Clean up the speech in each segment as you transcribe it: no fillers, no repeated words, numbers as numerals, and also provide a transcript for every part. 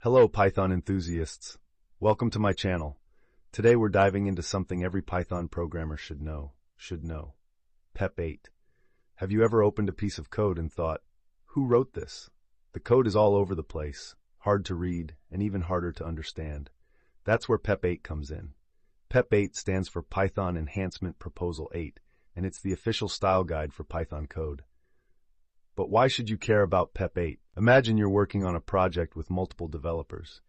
Hello Python enthusiasts. Welcome to my channel. Today we're diving into something every Python programmer should know. PEP 8. Have you ever opened a piece of code and thought, who wrote this? The code is all over the place, hard to read, and even harder to understand. That's where PEP 8 comes in. PEP 8 stands for Python Enhancement Proposal 8, and it's the official style guide for Python code. But why should you care about PEP 8? Imagine you're working on a project with multiple developers.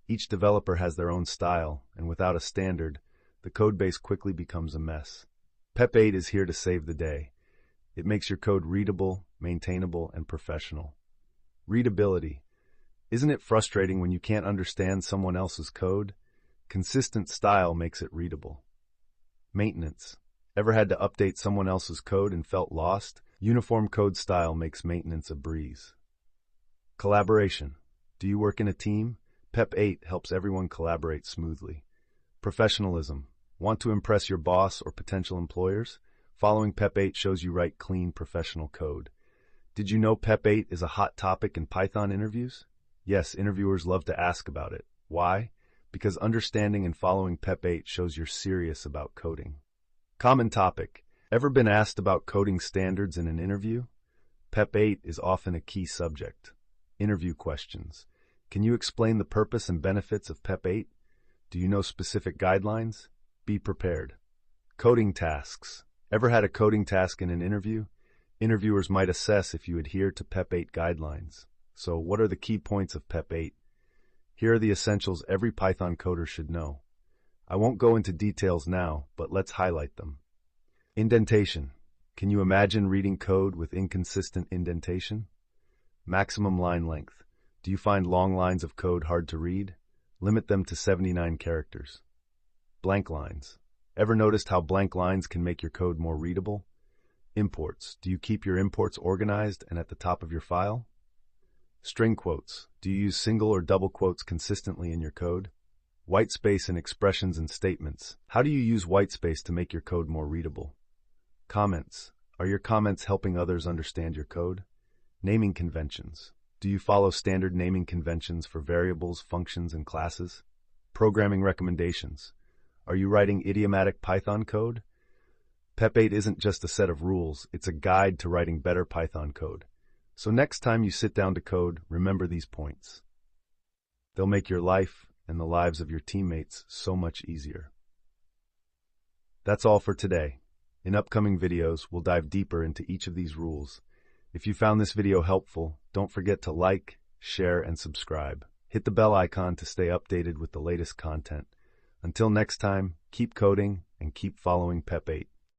Each developer has their own style, and without a standard, the codebase quickly becomes a mess. PEP 8 is here to save the day. It makes your code readable, maintainable, and professional. Readability. Isn't it frustrating when you can't understand someone else's code? Consistent style makes it readable. Maintenance. Ever had to update someone else's code and felt lost? Uniform code style makes maintenance a breeze. Collaboration. Do you work in a team? PEP 8 helps everyone collaborate smoothly. Professionalism. Want to impress your boss or potential employers? Following PEP 8 shows you write clean, professional code. Did you know PEP 8 is a hot topic in Python interviews? Yes, interviewers love to ask about it. Why? Because understanding and following PEP 8 shows you're serious about coding. Common topic. Ever been asked about coding standards in an interview? PEP 8 is often a key subject. Interview questions. Can you explain the purpose and benefits of PEP 8? Do you know specific guidelines? Be prepared. Coding tasks. Ever had a coding task in an interview? Interviewers might assess if you adhere to PEP 8 guidelines. So what are the key points of PEP 8? Here are the essentials every Python coder should know. I won't go into details now, but let's highlight them. Indentation. Can you imagine reading code with inconsistent indentation? Maximum line length. Do you find long lines of code hard to read? Limit them to 79 characters. Blank lines. Ever noticed how blank lines can make your code more readable? Imports. Do you keep your imports organized and at the top of your file? String quotes. Do you use single or double quotes consistently in your code? Whitespace in expressions and statements. How do you use whitespace to make your code more readable? Comments. Are your comments helping others understand your code? Naming conventions. Do you follow standard naming conventions for variables, functions, and classes? Programming recommendations. Are you writing idiomatic Python code? PEP 8 isn't just a set of rules, it's a guide to writing better Python code. So next time you sit down to code, remember these points. They'll make your life and the lives of your teammates so much easier. That's all for today. In upcoming videos, we'll dive deeper into each of these rules. If you found this video helpful, don't forget to like, share, and subscribe. Hit the bell icon to stay updated with the latest content. Until next time, keep coding and keep following PEP 8.